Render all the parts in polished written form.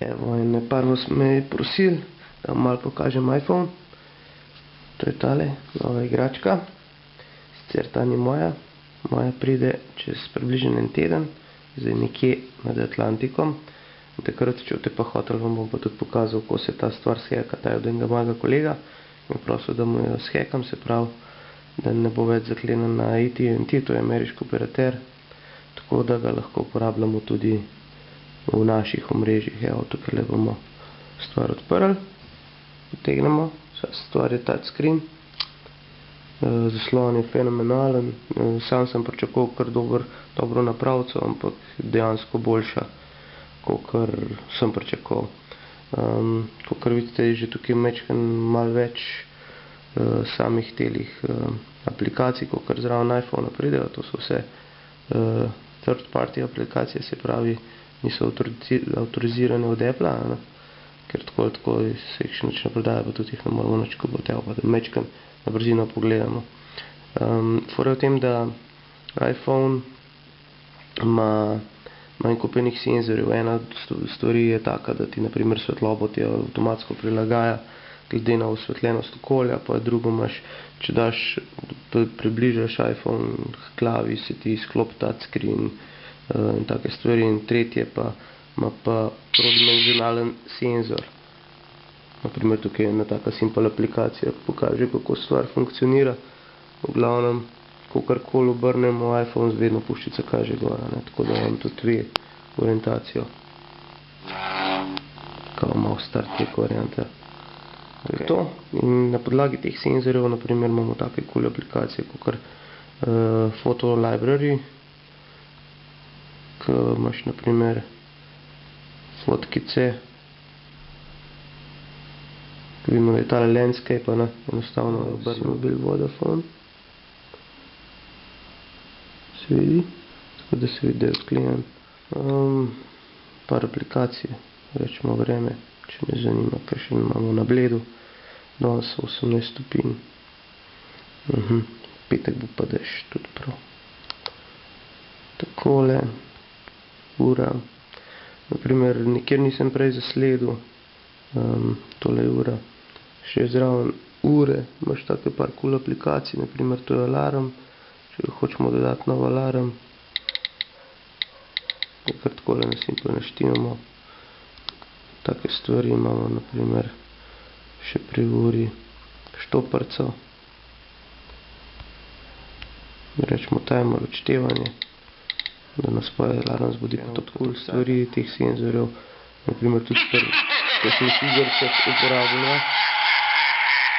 Evo, in parvo me prosil, da vam malo pokažem iPhone. To je tale, nova igračka. Sicer ta ni moja. Moja pride čez približno en teden, zdaj nekje nad Atlantikom. In takrat, če boste pa hoteli, vam bom pa tudi pokazal, kako se ta stvar shacka. Ta je od enega mojega kolega in prosil, da mu jo shackam, se pravi, da ne bo več zaklenen na AT&T, to je ameriški operater, tako da ga lahko uporabljamo tudi v naših omrežjih. Evo, tukaj bomo stvar odprli, potegnemo, vsa stvar je touchscreen, zaslon je fenomenalen, sam sem pričakoval kar dobro napravico, ampak dejansko boljša, kakor sem pričakoval. Kakor vidite, je že tukaj malo več samih telih aplikacij, kakor zraven iPhone pridejo. To so vse third party aplikacije, se pravi, niso avtorizirane od Apple, ker tako se jih še nič ne prodaja, pa tudi jih ne moramo nič kupiti, pa da mečkam na brzino pogledamo. Fora v tem, da iPhone ima manj kupenih senzorjev. Ena stvari je taka, da ti na primer svetlobo ti avtomatsko prilagaja glede na osvetljenost okolja, pa drugo imaš, če daš, približaš iPhone k glavi, se ti izklopi touchscreen in take stvari. In tretje pa ima pa trodimenzionalen senzor. Naprimer, tukaj je ena taka simple aplikacija, pokaže, kako stvar funkcionira. V glavnem, kakorkoli obrnemo, iPhone vedno puščica kaže gora, tako da vam tudi ve orientacijo. Kao malo Star Trek varianta. To. In na podlagi teh senzorjev, naprimer, imamo take cool aplikacije, kakor Photo Library, ko imaš naprimer fotkice, ko vidimo, da je tale landscape, enostavno obrnemo bil Vodafone. Se vidi, tako da se vidi, da je odklenjen. Par aplikacij, rečemo vreme, če ne zanima, kaj še imamo na Bledu. Danes 18 stopinj. Petek bo pa dež, tudi prav. Takole, ura. Naprimer, nikjer nisem prej zasledil, tole je ura. Še zraven ure imaš take par cool aplikacij, naprimer to je alarm, če hočemo dodati nov alarm. Kar takole na simple naštimamo. Take stvari imamo, naprimer, še pri uri štoparco. Rečemo timer, odštevanje, da nas pa alarm zbudi. Pa tudi cool stvari teh senzorjev, naprimer tudi pri kakšnih igrcah uporabljena.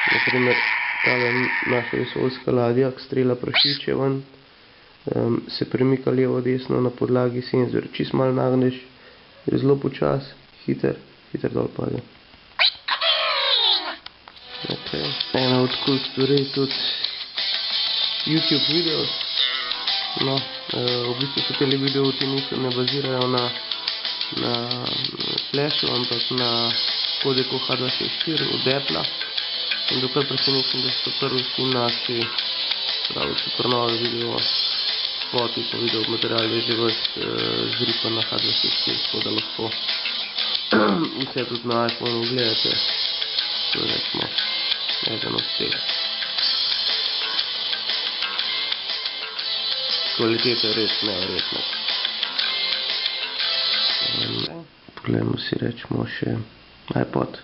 Naprimer, tale naša vesoljska ladja, ki strela prašiče ven, se premika levo desno na podlagi senzorja. Čist malo nagneš, je zelo počas, hiter dol pade. Ena od cool stvari tudi YouTube videos. V bistvu so tele videoti ne bazirajo na flashu, ampak na kodeku H264 od Apple. In dokaj presenečen, da so prvi vsi naši pravi super nove video spoti, pa video material je že vse zripan na H264, tako da lahko vse tudi na iPhone gledate. To je rečemo eden od teh. Kvaliteta je res neverjetna. Poglejmo si, rečemo še iPod.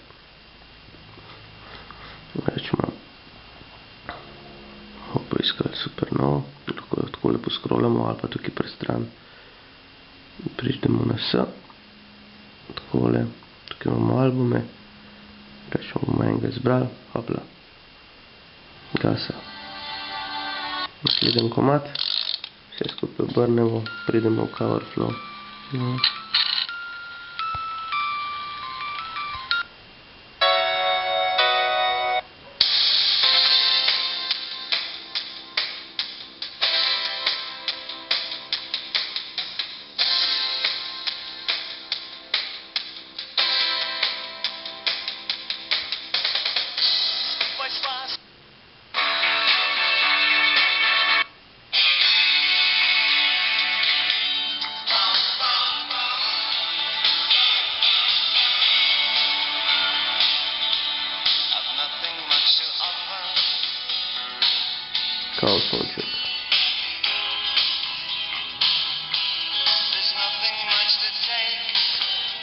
Rečemo, bomo poiskali super novo, lahko jo tako lepo scrollamo ali pa tukaj prestran. Priždemo na S, takole, tukaj imamo albume, rečemo, bomo enega izbrali, hopla, gasa. Naslednji komad, vse skupaj obrnemo, pridemo v cover flow.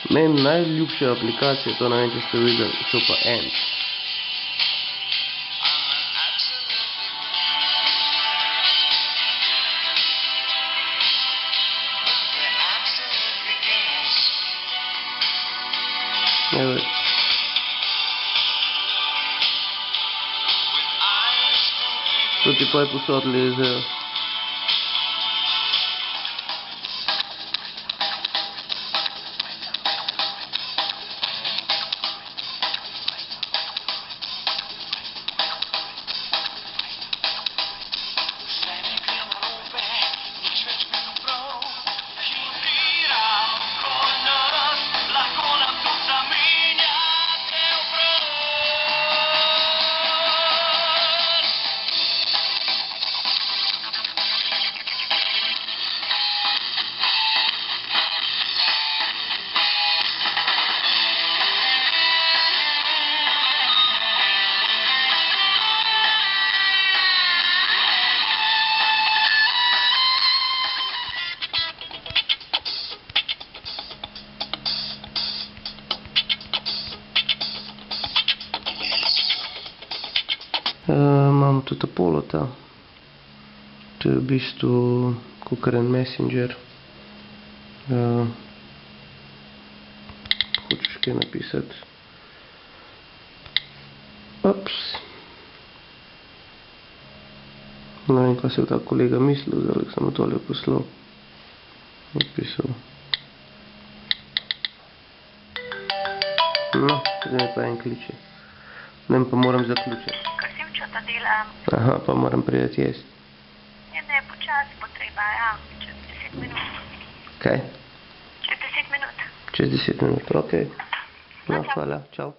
Meni najljubša aplikacija, to ne vem, če ste videli, so pa Ants. Evo je. To ti pa je posod lezejo. Imamo tudi Apollo ta. To je v bistvu kakor en messenger. Hočeš kaj napisati. Ups. Ne vem, kaj se je ta kolega mislil, zdaj sem mu tole poslal. Napisal. No, zdaj pa en kliče. Ne vem, pa moram zaključiti. Da delam. Aha, pa moram priti jesti. Ne, počasi bo treba, ja, čez 10 minut. Kaj? Čez 10 minut. Čez 10 minut, okej. No, hvala, čau.